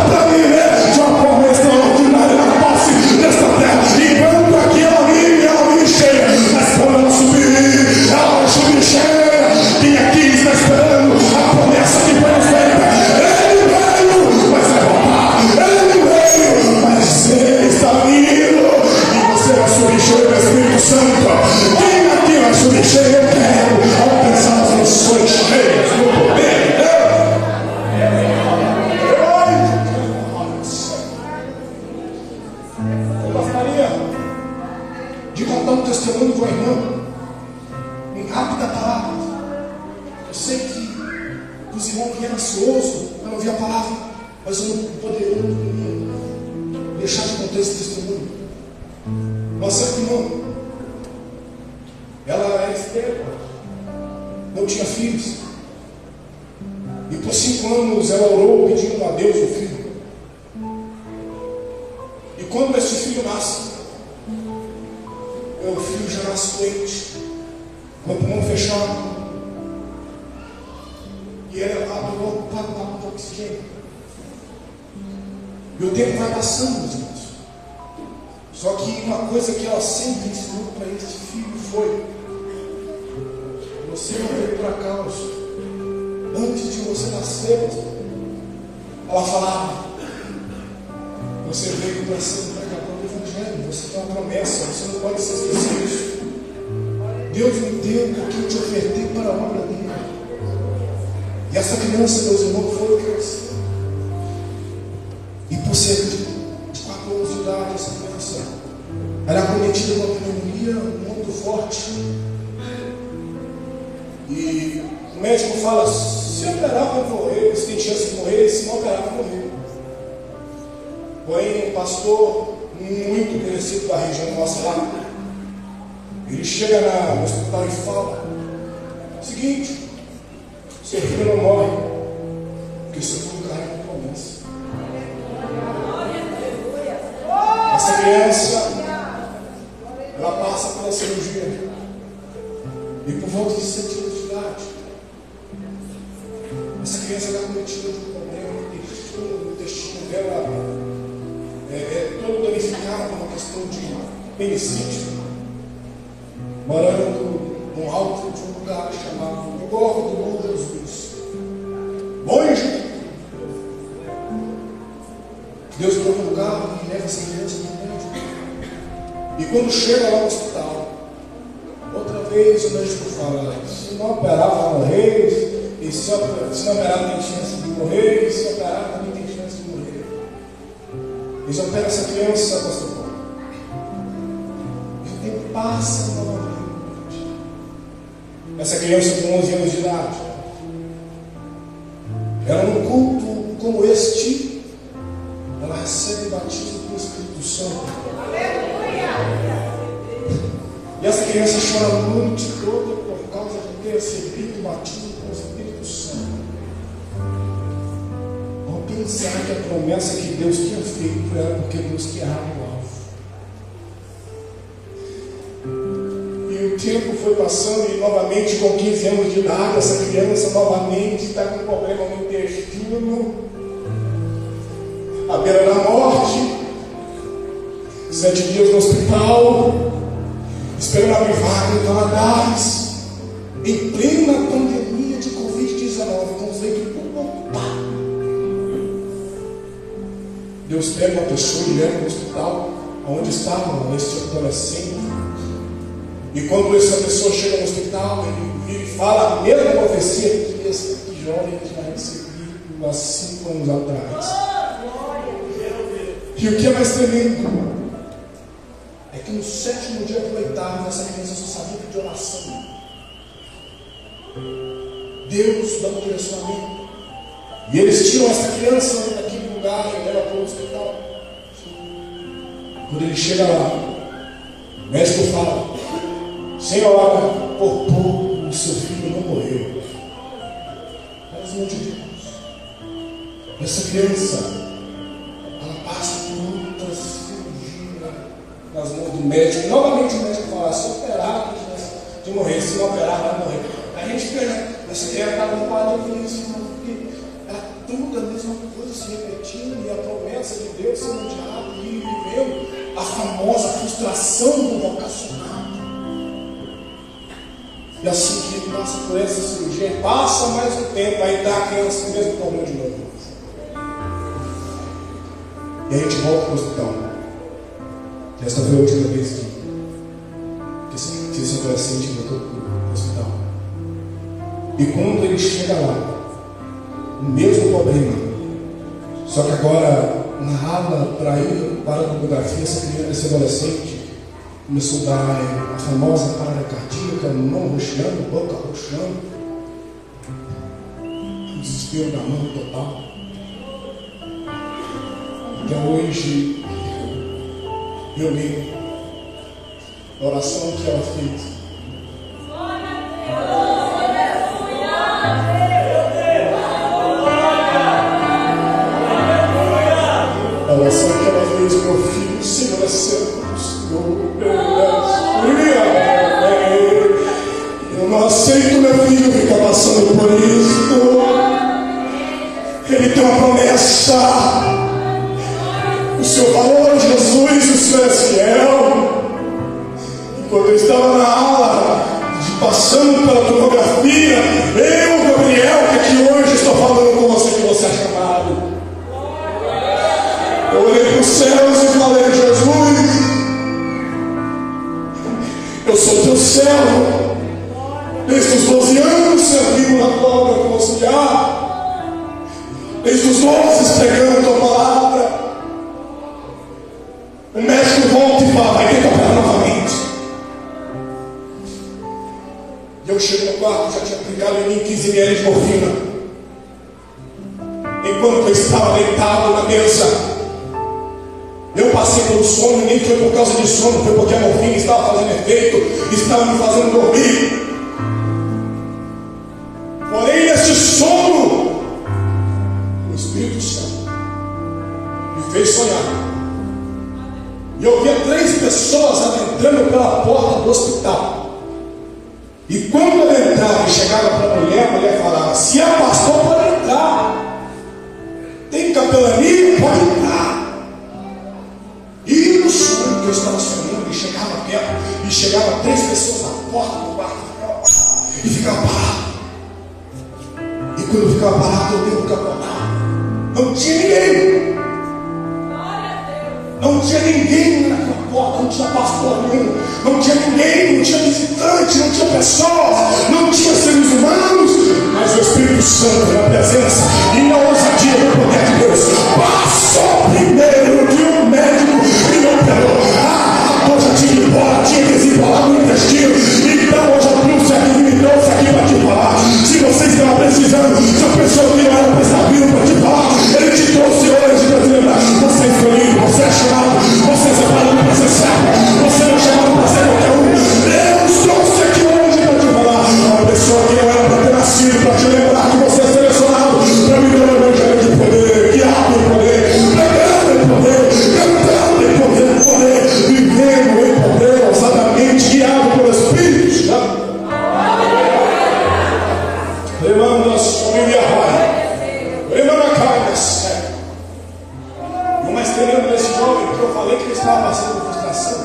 Speaker 2: para viver de uma forma extraordinária na face desta terra. Enquanto aqui ela vive cheia, mas quando ela vai subir cheia. Quem aqui está esperando a promessa que foi nos feita? Ele veio, mas vai voltar. Ele veio, mas ele está vindo. E você vai subir cheio do Espírito Santo. Quem aqui vai subir cheio? Eu quero alcançar as nações cheias do poder de Deus. Eu gostaria de contar um testemunho do irmão, em rápida palavra. Eu sei que os irmãos vieram ansiosos para ouvir a palavra, mas eu não poderia deixar de contar esse testemunho. Nossa irmã, ela era estéril, não tinha filhos, e por 5 anos ela orou pedindo a Deus o filho. E quando esse filho nasce, o filho já nasce doente, com o pulmão fechado, e ele é levado logo para o lado do oxigênio. E o tempo vai passando, meus irmãos. Só que uma coisa que ela sempre ensinou para esse filho foi: você não veio por acaso. Antes de você nascer, ela falava, você veio para ser um pregador do Evangelho. Você tem uma promessa, você não pode se esquecer disso. Deus me deu porque eu te ofertei para a obra dele. E essa criança, meus irmãos, foi crescer. E por cerca de 4 anos de idade, essa criança, ela acometida com uma pneumonia muito forte. E o médico fala: se operar vai morrer, se tem chance de morrer, se não operar vai morrer. Porém, um pastor muito conhecido da região nossa lá, ele chega no hospital e fala: seguinte, seu filho não morre, porque seu filho carrega uma promessa. Essa criança, ela passa pela cirurgia, e por volta de 7 anos de idade, essa criança está cometida de um problema no intestino dela, todo danificado, uma questão de apendicite, morando no alto de um lugar chamado Morro do Bom Jesus, longe de tudo. Deus procura um lugar e leva essa criança para o médico. E quando chega lá no hospital, outra vez o médico fala: se não operar vai morrer, e se não operar tem chance de morrer, e se operar também tem chance de morrer. Eles operam essa criança, pastor Paulo. E o tempo passa novamente. Essa criança com 11 anos de idade, ela num culto como este, ela recebe o batismo do Espírito Santo. E essa criança chora a noite toda por causa de ter recebido o batismo com o Espírito Santo. Ao pensar que a promessa que Deus tinha feito era porque Deus tinha errado o alvo. E o tempo foi passando, e novamente com 15 anos de idade, essa criança novamente está com um problema no intestino, à beira da morte, 7 dias no hospital, esperando abrir vaga em Valadares, em plena pandemia de Covid-19, com os leitos tudo lotado. Deus pega uma pessoa e leva no hospital onde estava este adolescente. E quando essa pessoa chega no hospital, ele fala a mesma profecia que esse jovem tinha recebido há 5 anos atrás. E o que é mais tremendo é que no 7º dia do 8º, essa criança só sabia pedir oração. Deus dá um direcionamento. E eles tiram essa criança daquele lugar e levam para o hospital. Quando ele chega lá, o médico fala: senhora, por pouco o seu filho não morreu. Mas, meu Deus, essa criança, ela passa por muitas cirurgias nas mãos do médico. E novamente o médico fala: se operar, de morrer, se não operar, vai morrer. A gente pega, essa criança estava no quadro e isso, porque era tudo a mesma coisa se repetindo, e a promessa de Deus sendo adiada, e ele viveu a famosa frustração do vocacionado. E assim que ele passa por essa cirurgia, passa mais um tempo, aí está a criança com o mesmo problema de novo. E a gente volta para o hospital. Esta foi a última vez que esse adolescente voltou para o hospital. E quando ele chega lá, o mesmo problema, só que agora na ala para ir para a tomografia, esse adolescente começou a dar a famosa parada cardíaca, mão roxeando, boca roxeando, um desespero da mão total. Até hoje eu lembro da oração que ela fez. A oração que ela fez, meu filho, Senhor é santo, eu não aceito meu filho ficar passando por isso. Ele tem uma promessa. O Senhor falou: Jesus, o Senhor é fiel. E quando eu estava na aula, passando pela tomografia, eu, Gabriel, que aqui hoje estou falando com você, que você é chamado, eu olhei para os céus e falei: Jesus, eu sou teu servo, desde os 12 anos servindo na tua obra como auxiliar, desde os 12 pregando a tua palavra. O médico volta e fala: vai ter que operar novamente. E eu chego no quarto, já tinha aplicado em mim 15 ml de morfina. Enquanto eu estava deitado na mesa, eu passei pelo sono, e nem foi por causa de sono, foi porque a morfina estava fazendo efeito, estava me fazendo dormir. Porém, nesse sono, o Espírito Santo me fez sonhar. E eu via 3 pessoas adentrando pela porta do hospital. E quando ela entrava e chegava para a mulher falava: se é pastor, pode entrar. Tem capelania, pode entrar. E no sonho que eu estava sonhando, e chegava perto, e chegava 3 pessoas na porta do quarto, e ficava parado. E quando eu ficava parado, eu dentro do capotar. Não tinha ninguém. Não tinha ninguém naquela porta, não tinha pastor nenhum, não tinha ninguém, não tinha visitante, não tinha pessoas, não tinha seres humanos, mas o Espírito Santo na presença e na ousadia do poder de Deus passou primeiro de um médico e não operou. A dor já tinha ido embora, tinha desembolado no intestino, então hoje eu trouxe aqui, me trouxe aqui para te falar. Se você estava precisando, se a pessoa que não era para estar vindo para te falar, ele te trouxe hoje para te lembrar. Você é escolhido, você é chamado, você é separado para ser certo, você não é chamado para ser qualquer um. Deus trouxe aqui hoje para te falar. Uma pessoa que não era para ter nascido, para te lembrar que você é selecionado para viver o evangelho de poder, guiado em poder, pregando em poder, cantando em poder, vivendo em poder, ousadamente guiado pelo Espírito Santo. Levando-nos sobre minha raia, levando a cara sério. E o mais tremendo desse jovem, que eu falei que ele estava passando por frustração,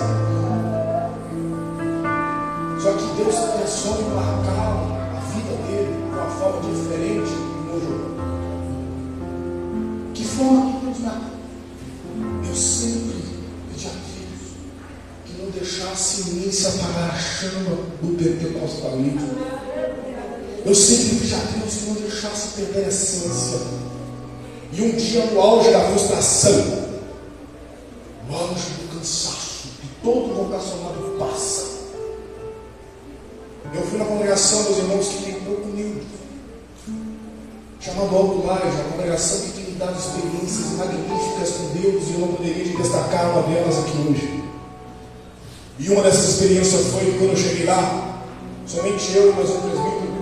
Speaker 2: só que Deus resolve marcar a vida dele de uma forma diferente no jogo. Que forma que Deus marca? Eu sempre pedi a Deus que não deixasse em mim se apagar a chama do pentecostalismo. Eu sempre pedi a Deus que não deixasse perder a essência. E um dia, no auge da frustração, no auge do cansaço, que todo vocacionado passa, eu fui na congregação dos irmãos que tem pouco humilde, chamado Alto Laje, a congregação que tem me dado experiências magníficas com Deus, e eu não poderia destacar uma delas aqui hoje. E uma dessas experiências foi quando eu cheguei lá, somente eu e mais um presbítero.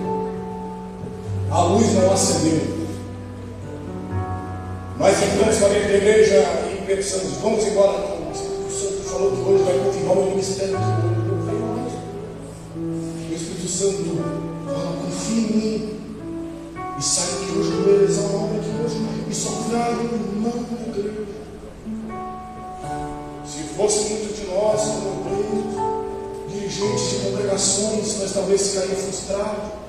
Speaker 2: A luz não acendeu. Nós entramos para dentro da igreja e pensamos: vamos embora. O Espírito Santo falou que hoje vai confirmar o ministério aqui. Eu venho mais. O Espírito Santo fala: confia em mim. E saiba que hoje eu vou realizar uma obra aqui hoje. E só vai um irmão na igreja. Se fosse muito de nós, como obreiros, dirigentes de congregações, nós talvez ficaríamos frustrados.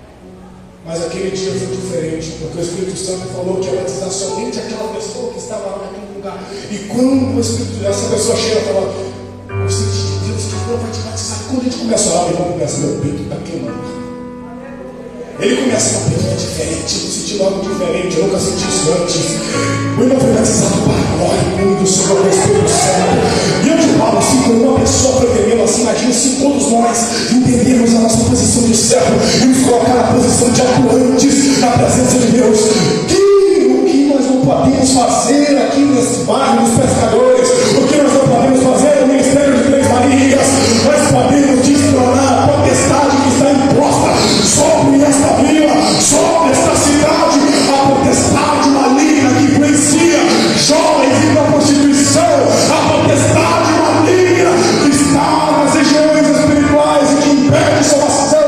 Speaker 2: Mas aquele dia foi diferente, porque o Espírito Santo falou que ia batizar somente aquela pessoa que estava lá naquele lugar. E quando essa pessoa chega e fala: o Espírito de Deus que não vai te batizar, quando a gente começa a orar, meu irmão começa: meu peito está queimando. Ele começa: meu peito é diferente, eu senti algo diferente, eu nunca senti isso antes. O irmão foi batizado para a glória em nome do Senhor, do Espírito Santo. E eu te falo assim, quando uma pessoa foi entendendo assim, imagina se todos nós entendermos a nossa posição de servo e nos colocar na posição de atuantes na presença de Deus. O que nós não podemos fazer aqui nesse bairro dos pescadores, o que nós não podemos fazer no Ministério de Três Marias, nós podemos destronar a potestade que está imposta sobre esta vila, sobre esta cidade, a potestade maligna que influencia jovens e da prostituição, a potestade maligna que está nas regiões espirituais e que impede salvação.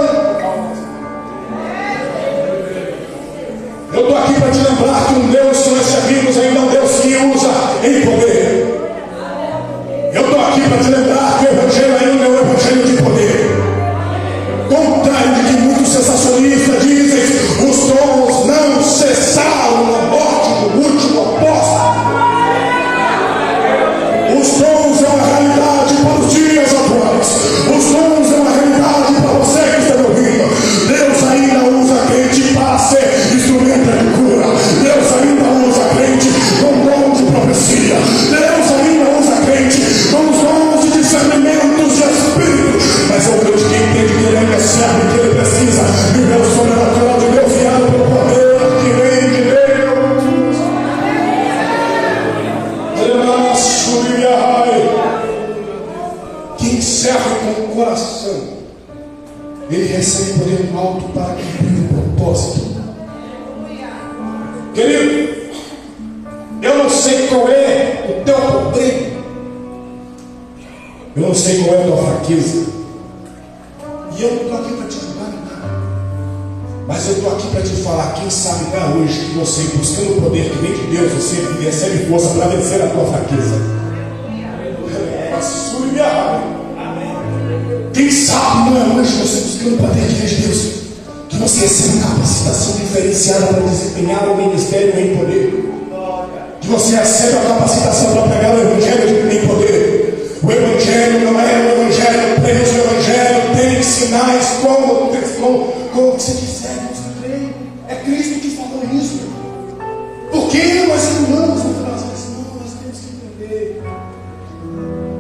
Speaker 2: Eu estou aqui para te lembrar que um Deus que nós servimos ainda é um Deus que usa em poder. Eu estou aqui para te lembrar que o Evangelho ainda é um Evangelho pronto para cumprir o propósito. Querido, eu não sei qual é o teu problema, eu não sei qual é a tua fraqueza, e eu não estou aqui para te ajudar em nada, mas eu estou aqui para te falar. Quem sabe não é hoje que você, buscando o poder que vem de Deus, você recebe força para vencer a tua fraqueza. Quem sabe não é hoje você, buscando o poder que vem de Deus, que você recebe capacitação diferenciada para desempenhar o ministério em poder, que você recebe a capacitação para pregar o evangelho em poder. O evangelho não é o evangelho preso, o evangelho tem sinais como você quiser. É Cristo que falou isso. Por que nós anulamos a frase? Não, nós temos que entender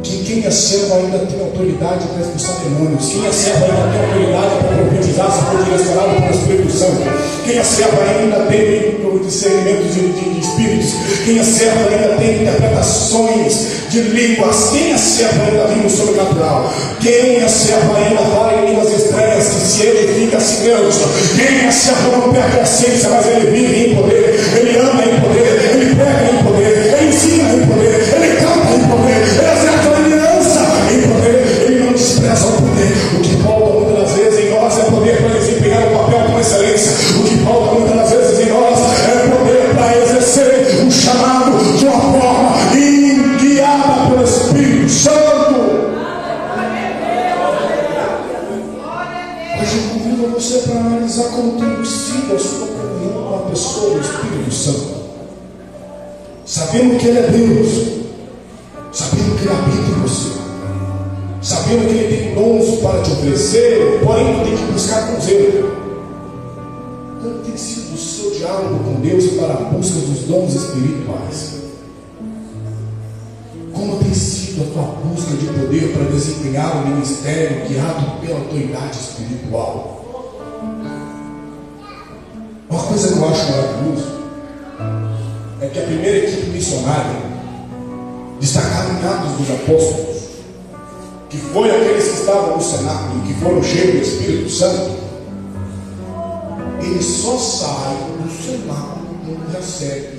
Speaker 2: que quem é servo ainda tem autoridade para expulsar demônios. Quem é servo ainda tem autoridade para profetizar, se for direcionado pelo Espírito Santo. Quem é servo ainda tem o discernimento de espíritos. Quem é servo ainda tem interpretações de línguas. Quem é servo ainda vive o sobrenatural. Quem é servo ainda fala em línguas estranhas, que se edifica a si mesmo. Quem é servo não perde a essência, mas ele vive em poder, ele ama em poder, ele prega em poder, ele ensina em poder, ele canta em poder, ele exerce a liderança em poder, ele não despreza o poder. O que falta muitas das vezes em nós é poder para desempenhar o papel com excelência. O que falta muitas das vezes em nós é poder para exercer o chamado de uma forma guiada pelo Espírito Santo. Hoje eu convido você para analisar como tem sido a sua comunhão com a pessoa do Espírito Santo. Sabendo que Ele é Deus, sabendo que Ele habita em você, sabendo que Ele tem dons para te oferecer, porém tem que buscar com zelo. Como tem sido o seu diálogo com Deus para a busca dos dons espirituais? Como tem sido a tua busca de poder para desempenhar o ministério guiado pela autoridade espiritual? Uma coisa que eu acho maravilhosa é que a primeira equipe missionária, destacada em Atos dos Apóstolos, que foi aqueles que estavam no cenáculo e que foram cheios do Espírito Santo, eles só saem do cenáculo quando recebem.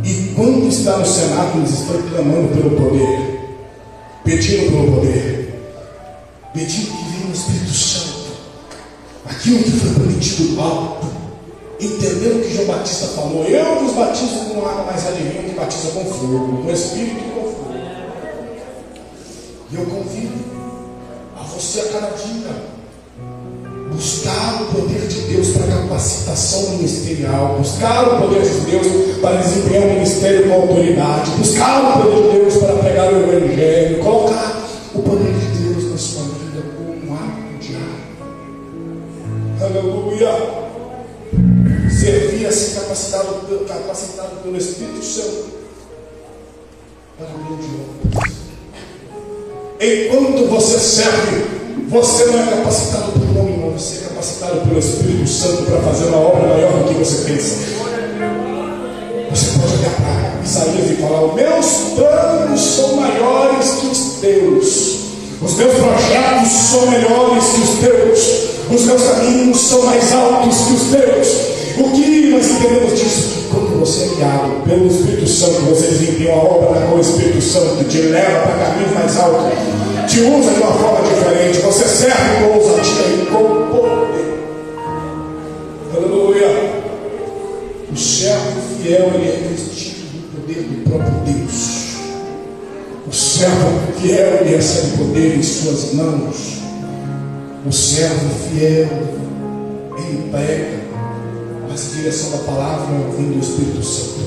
Speaker 2: E quando está no cenáculo, eles estão clamando pelo poder, pedindo pelo poder, pedindo que venha o Espírito Santo, aquilo que foi prometido alto, entendendo o que João Batista falou: eu vos batizo com água, mas adivinha que batiza com fogo, com Espírito e com fogo. E eu convido a você a cada dia buscar o poder de Deus para capacitação ministerial, buscar o poder de Deus para desempenhar o ministério com autoridade, buscar o poder de Deus para pregar o evangelho, colocar o poder de Deus na sua vida como um hábito diário. Aleluia! Servir a ser capacitado pelo Espírito Santo para o grande obra. Enquanto você serve, você não é capacitado por homem, mas você é capacitado pelo Espírito Santo para fazer uma obra maior do que você pensa. Você pode olhar para Isaías e falar: os meus planos são maiores que os teus, os meus projetos são melhores que os teus, os meus caminhos são mais altos que os teus. O que nós entendemos disso? Quando você é guiado pelo Espírito Santo, você desempenha uma obra com o Espírito Santo, te leva para caminhos mais altos, te usa de uma forma diferente, você serve com ousadia e com poder. Aleluia! O servo fiel, ele é revestido do poder do próprio Deus. O servo fiel, ele recebe poder em suas mãos. O servo fiel, ele prega, mas a direção da palavra vem do Espírito Santo.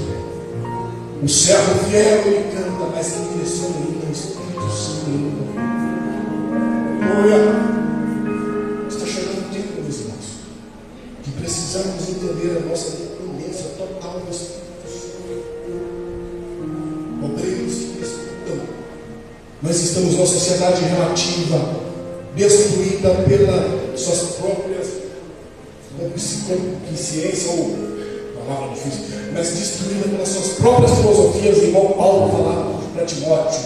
Speaker 2: O servo fiel, ele canta, mas quem direciona ele é o Espírito Santo. Aleluia! Está chegando um tempo, meus irmãos, que precisamos entender a nossa dependência total do Espírito Santo. Obreiros que escutam. Nós estamos numa sociedade relativa, destruída pelas suas próprias consciência, ou palavra difícil, mas destruída pelas suas próprias filosofias, igual Paulo falava para Timóteo.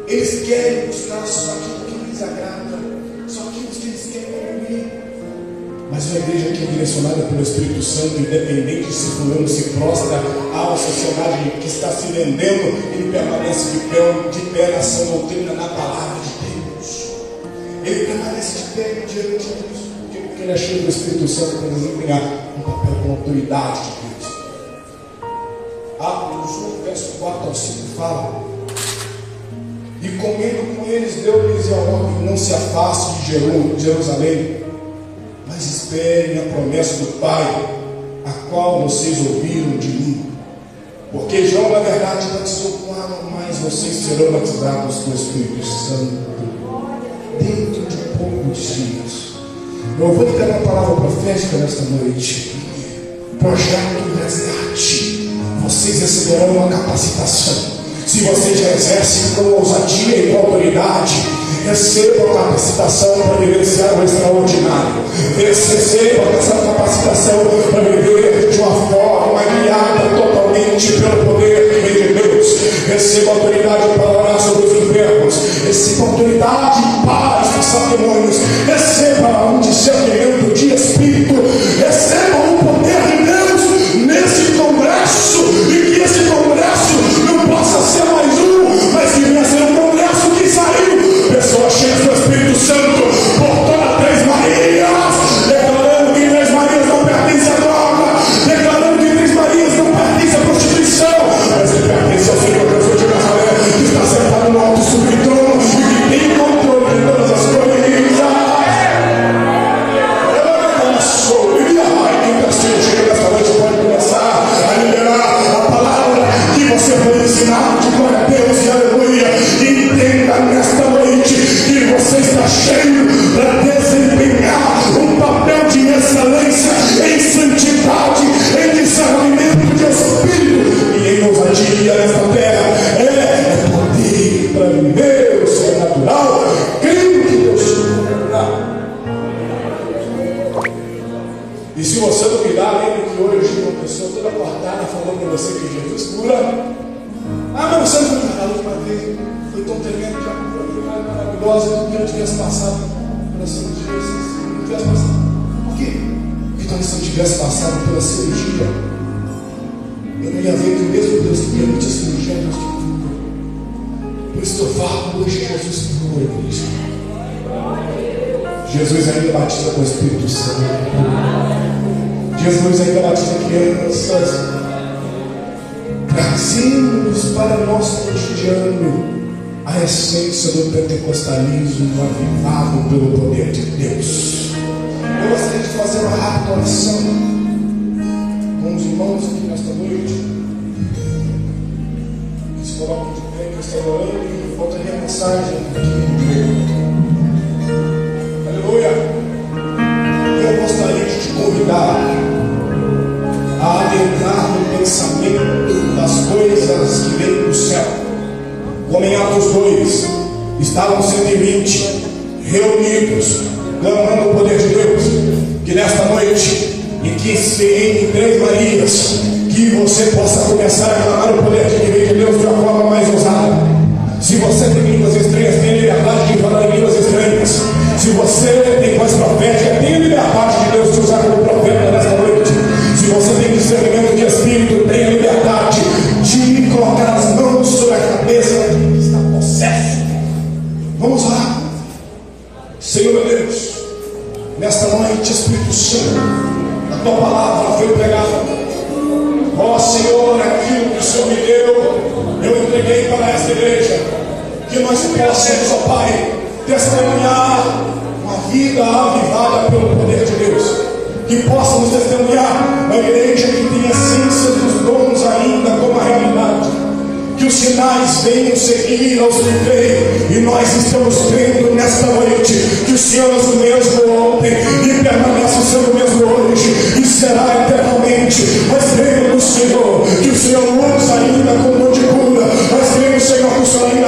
Speaker 2: Eles querem buscar só aquilo que lhes agrada, só aquilo que eles querem ouvir. Mas uma igreja que é direcionada pelo Espírito Santo, independente se fulano se prostra a uma sociedade que está se vendendo, ele permanece de pé na sã doutrina, na palavra de Deus. Ele permanece de pé diante de Deus, porque ele é cheio do Espírito Santo para desempenhar um papel com autoridade de Deus. Atos 1, verso 4 ao 5 fala: e comendo com eles, deu-lhes a ordem: não se afaste de Jerusalém, mas esperem a promessa do Pai, a qual vocês ouviram de mim. Porque João, na verdade, batizou com água, mas vocês serão batizados com o Espírito Santo dentro de poucos dias. Eu vou lhe dar uma palavra profética nesta noite. Projeto Resgate. Vocês receberão uma capacitação. Se vocês já exercem com ousadia e com autoridade, recebam a capacitação para vivenciar o extraordinário. Recebam essa capacitação para viver de uma forma guiada totalmente pelo poder que vem de Deus. Recebam autoridade para orar sobre os enfermos. Recebam autoridade para expulsar demônios. Recebam um discernimento de espírito. Recebam o poder de Deus nesse congresso. E que esse congresso não possa ser mais um, mas que venha ser um congresso que saiu pessoas cheias do Espírito Santo por toda Três Marias, declarando que Três Marias não pertence à droga, declarando que Três Marias não pertence à prostituição, mas ele pertence ao Senhor Jesus de Nazaré, que está sentado no alto sublime trono e que tem controle de todas as coisas. Chega nesta noite, pode começar a liberar a palavra que você foi ensinar de glória a Deus e aleluia. Entenda nesta noite que você está cheio para desempenhar um papel de excelência em santidade, em discernimento de espírito e em ousadia nesta terra. É poder para viver o sobrenatural, crendo que Deus supera. E se você duvidar, lembre que hoje uma pessoa toda cortada falou para você que Jesus cura. Ah, mas você não foi tratado de uma vez. Foi tão tremendo que a cura foi mais maravilhosa que eu tivesse passado pela cirurgia. Não tivesse passado. Por quê? Porque talvez se eu tivesse passado pela cirurgia, eu não ia ver que o mesmo Deus que permite a cirurgia é Deus que cura. Por isso que eu falo hoje, Jesus cura, igreja. Jesus ainda batiza com o Espírito Santo. Jesus ainda batiza crianças, trazendo-nos para o nosso cotidiano a essência do pentecostalismo avivado pelo poder de Deus. Eu gostaria de fazer uma rápida oração com os irmãos aqui nesta noite, que se colocam de pé, que estão orando, e voltaria a mensagem aqui. Aleluia! Eu gostaria de te convidar a adentrar no pensamento das coisas que vêm do céu. Como em Atos 2, estavam 120 reunidos, clamando o poder de Deus. Que nesta noite, e que se em Três Marias, que você possa começar a clamar o poder que vem de Deus de uma forma mais ousada. Se você tem línguas estranhas, tem liberdade de falar em línguas estranhas. Se você tem voz profética, tem liberdade de Deus te usar como profeta nesta noite. Se você tem discernimento de espírito, tenha liberdade de colocar as mãos sobre a cabeça que está possesso. Vamos lá. Senhor meu Deus, nesta noite, Espírito Santo, a tua palavra foi pregada. Ó Senhor, aquilo que o Senhor me deu, eu entreguei para esta igreja. Que nós possamos, ó Pai, testemunhar uma vida avivada pelo poder de Deus. Que possamos testemunhar uma igreja que tem a essência dos dons ainda como a realidade. Que os sinais venham seguir aos que creem. E nós estamos crendo nesta noite que o Senhor é o mesmo ontem e permanece sendo o mesmo hoje e será eternamente. Nós cremos no Senhor que o Senhor usa ainda com dom de cura. Nós cremos, Senhor, que o Senhor ainda